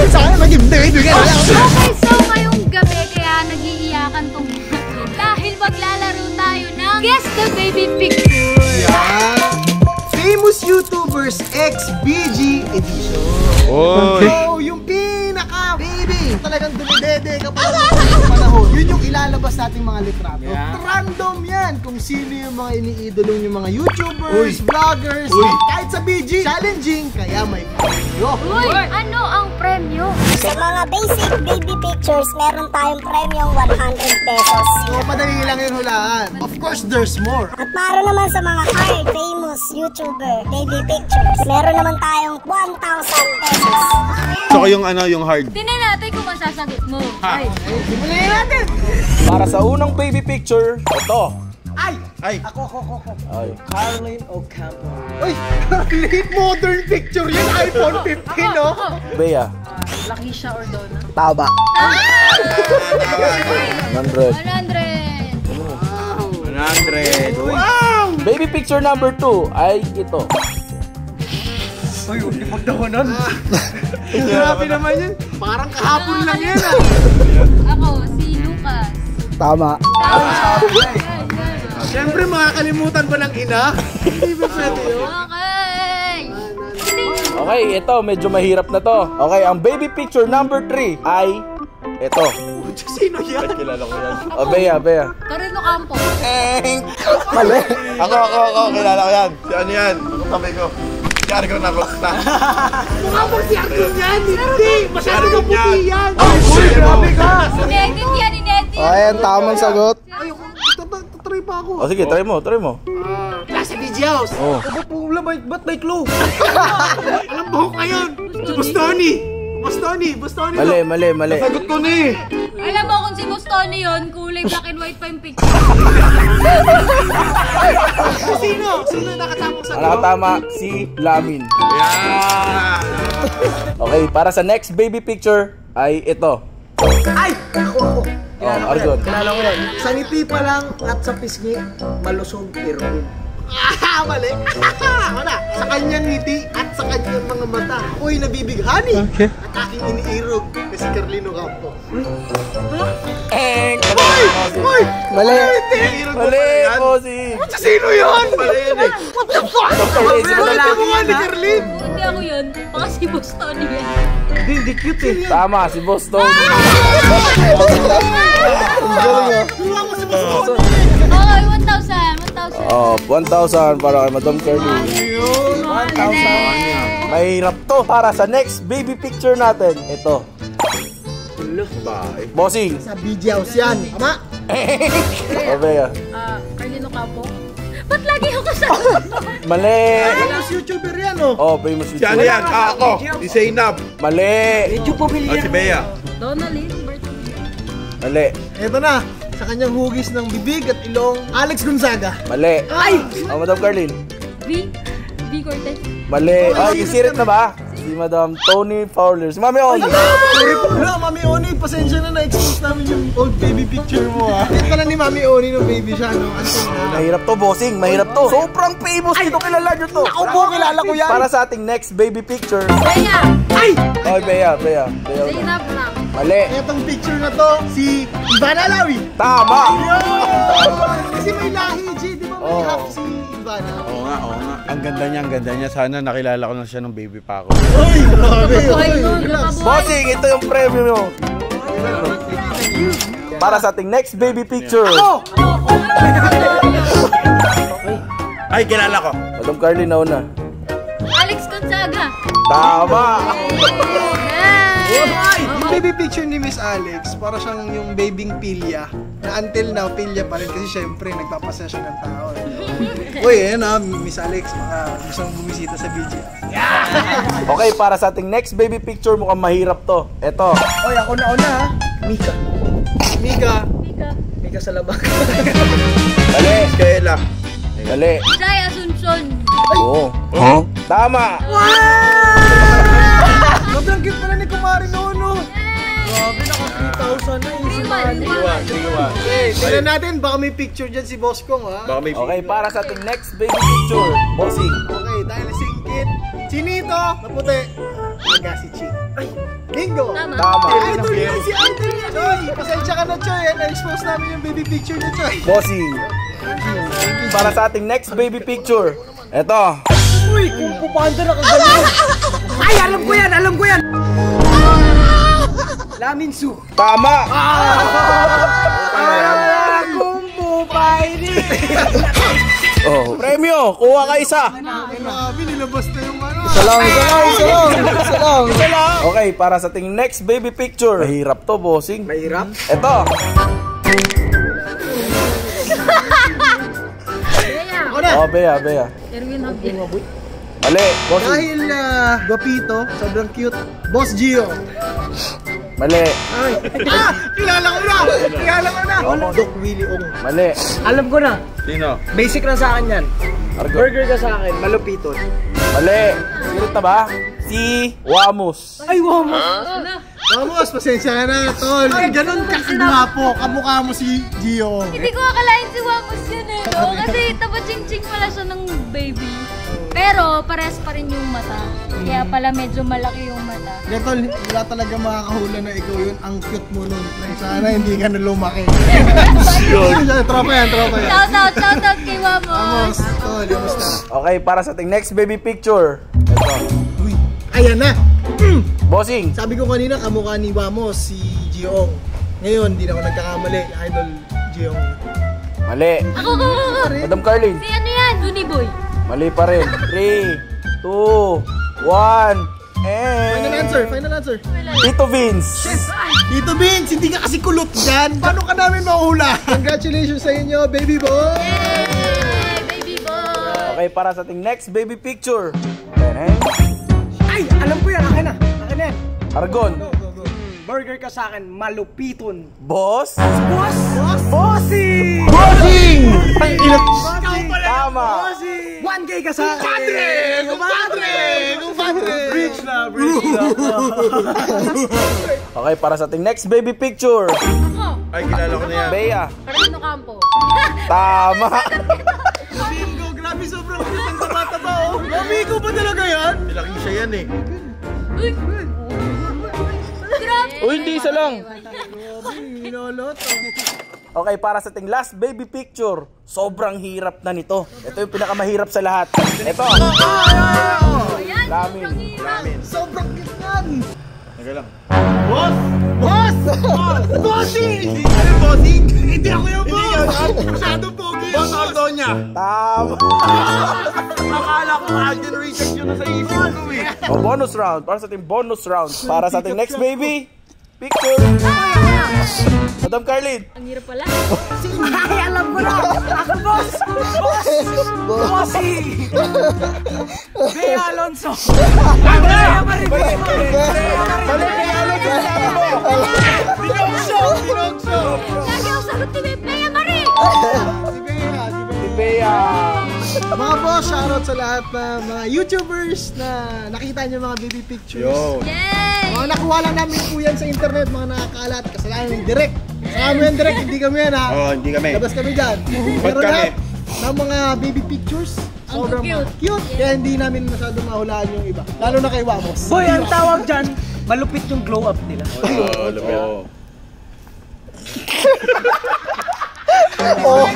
sa akin, maging bibigyan na lang. Okay, so ngayong gabi, kaya nag-iiyakan tong dahil maglalaro tayo ng Guess the Baby Picture. Yan. Famous YouTubers X BG Edition. Oy! So, yung pinaka-baby, talagang dumidede ka pa ng panahon. Yun yung ilalabas nating mga litrato. Random yan kung sino yung mga iniidolong yung mga YouTubers, vloggers, kahit sa BG. Challenging, kaya may premyo. Uy, ano ang premyo? Sa mga basic baby pictures, meron tayong premyong 100 pesos. So, madali lang yung hulaan. Of course, there's more. At para naman sa mga hard famous YouTuber baby pictures, meron naman tayong 1,000 pesos. So yung ano, yung hard. Tingnan natin kung masasagot mo. Ay. Simulan natin. Para sa unang baby picture, ito. Ay! Ako. Ay. Caroline Ocampo. Uy, late modern picture yun. iPhone 15, no? Bea. Lakeisha or Donna? Taba. 100. 100. 100! Wow! Baby picture number 2 ay ito. Uy, hindi magdawanan. Grabe naman yun. Parang kahapon lang yan, ah. Ako, si Lucas. Tama. Yan. Siyempre, makakalimutan ba ng ina? Hindi ba pwede yun? Okay. Okay, ito. Medyo mahirap na to. Okay, ang baby picture number 3 ay ito. Sino yan? Kilala ko yan. O, Bea. Carino Campo. Mali. Ako, kilala ko yan. Si ano yan? Kamay ko. Si Argon ako. Mukha mo si Argon yan. Hindi. Masyado na puti yan. Uy, grabe ka. Inedit yan, inedit. Ayan, tamang sagot. Ay, tatry pa ako. O, sige, try mo. Nasa BG House. Oh. Ba't may clue? Alam mo ko ngayon. Bostoni. Mali. sagot ko na eh. Alam mo kung si Bostoni yun, kulay black and white pa yung picture. Sino nakatamang sagot? Nakatama si Lamin. Yeah! Okay, para sa next baby picture ay ito. Ay! Ako. Oh, Argon. Kilala ko yan. Sa ngiti pa lang at sa pisngi, malusog pero. Mali. Ako na. Sa kanyang ngiti at sa kanyang mga mata, ako'y nabibighani. At aking iniirog na si Carlino Campo. Uy! Mali. Iniirog mo Mali pa yan? po si... Sa sino yun? Mali yun eh. What the fuck? Mali mo nga ni Carlin. Hindi ako yun, baka si Bostoni yan. Hindi cute eh. Tama, si Boston. Kuha mo si Boston. Okay, 1,000. Oh, 1,000 para kay Madam Curly. 1,000. Mahirap to. Para sa next baby picture natin, ito. Bye. Bossing. Sa BG House yan. Tama? O, Bea. Carlino Campo. Ba't lagi ako kasama? Mali. Famous YouTuber yan oh. Oh, famous Si ano yan? Ako! Si Zainab! Mali. Si Bea! Donalyn, Berto. Mali. Eto na. Sa kanyang hugis ng bibig at ilong, Alex Gonzaga. Mali. Ay! Oh, Madam Carlin. V Cortez. Mali. Oh, isirit na ba? Si Madam Tony Fowler. Si Mami Oli. Sorry po na, Mami Oni. Pasensya na na-expose namin yung old baby picture mo ha. Ito na ni Mami Oni nung baby siya, no? Mahirap to, bossing. Mahirap to. Sobrang famous dito. Kilala nyo to. Ako po, kilala ko yan. Para sa ating next baby picture. Bea. Ay! Oh, Bea. Zainab lang. Mali. Etong picture na to, si Ivana Alawi. Tama. Kasi may lahi, G. Di ba may half si Ivana? Oo nga. Ang ganda niya. Sana nakilala ko na siya nung baby pa ako. Uy, grabe. Bossing, ito yung premium mo. Para sa ating next baby picture. Ay, kilala ko! Madam Carly, nauna. Alex Gonzaga. Tama. Yung baby picture ni Miss Alex, para siyang yung babing pilya. Na until now, pilya pa rin kasi syempre nagpapasaya siya ng tao. Uy, ayan na, Miss Alex, mga gusto mong bumisita sa BG. Okay, para sa ating next baby picture, mukhang mahirap to. Ito. Uy, ako na ha. Mika sa labak. Mali. Kayla! Mali. Jai Asuncion. Oo. Tama. Sobrang cute pala ni Kumari Nono. Grabe, naka 3,000 na yung sumali. Tignan natin, baka may picture dyan si Boss Kong ha. Baka may Okay, para sa ating next baby picture, bossing. Okay, dahil singkit. Chinito, na puti. Naga si Chi. Ay, Bingo! Tama. Tama. Idol yan si Idol yan. Choy, pasensya ka na Choy. Na-expose namin yung baby picture ni Choy. Bossing. Para sa ating next baby picture. Ito. Uy, kung pupanda na kagaling. Ay, alam ko yan, alam ko yan. Lamin Su. Tama. Kung pupay Oh, premyo. Kuha ka isa. Grabe, nilabas na yung ano. Isa lang. Okay, para sa ating next baby picture. Mahirap to, bossing. Mahirap? Ito. Ako na. Oh, Bea. Erwin Habib. Mali, bossing. Dahil guwapito, sobrang cute. Boss Gio. Mali. Ay. Kilala ko na. Doc Willie Ong. Mali. Alam ko na. Sino? Basic lang sa akin yan. Argo. Burger ka sa akin, malupiton. Mali. Sirit na ba? Si Wamus. Ay, wow mo. Vamos, pasensya ka na, tol. Ay, ganun ka kagwapo. Kamukha mo si Gio. Hindi ko akalain si Wamos yun eh. No? Kasi taba-ching-ching pala siya ng baby. Pero pares pa rin yung mata. Kaya pala medyo malaki yung mata. Kaya tol, wala talaga makakahula na ikaw yun. Ang cute mo nun. Sana hindi ka na lumaki. Tropa yan. Shoutout kay Wamos. Vamos, tol, kamusta? Okay, para sa ating next baby picture. Ito. Uy, ayan na. Bossing. Sabi ko kanina, kamukha ni Vamos, si Giong. Ngayon, hindi na ako nagkakamali. Idol Giong. Mali. Ako. Madam Carlin. Si ano yan? Uniboy. Mali pa rin. 3, 2, 1, Final answer. Tito Vince. Tito Vince, hindi ka kasi kulot dyan. Paano ka namin mahula? Congratulations sa inyo, baby boy! Yay! Baby boy! Okay, para sa ating next baby picture. Ay, alam ko yan. Akin na yan. Argon. Go. Burger ka sa akin, malupiton. Boss. Bossing! Ang ilot. Tama. 1K ka sa akin. Kumpadre! Bridge na. Okay, para sa ating next baby picture. Ako. Ay, kilala ko na yan. Bea. Fernando Campo. Tama. Bingo, grabe sobrang cute ang taba-taba oh. Amigo ba talaga yan? Nilaking siya yan eh. Uy! Grabe! Uy, hindi isa lang. Inolot. Okay, para sa ating last baby picture. Sobrang hirap na nito. Ito yung pinakamahirap sa lahat. Ito. Ayan, Lamin. sobrang hirap. Sobrang cute yan. Naga lang. Boss! Bossing! Ano bossing? Hindi ako yung boss! Masyadong pogi yung boss! Antonia! Tama. Akala ko Alden Richards yun na sa isip ko eh. O, bonus round. Para sa ating bonus round. Para sa ating next baby picture. Madam Carlin. Ang hirap pala. Ay, alam ko na! Ako boss! Bossing! Bea Alonso! Bea Maribel! Binogso! Lagi ako sagot ni Bea Marie! Si Bea. Mga boss, shoutout sa lahat na mga YouTubers na nakita niyo mga baby pictures. Yo. Yay! Mga nakuha lang namin po yan sa internet, mga nakakalat. Kasalanan yung direct. Kasama mo yan direct, hindi kami yan ha. Oo, hindi kami. Labas kami dyan. Pero kami? lahat ng mga baby pictures, Ang sobrang cute. cute. Kaya hindi namin masyado mahulaan yung iba. Lalo na kay Wamos. Boy, ang tawag dyan, malupit yung glow up nila. Oo. Oh.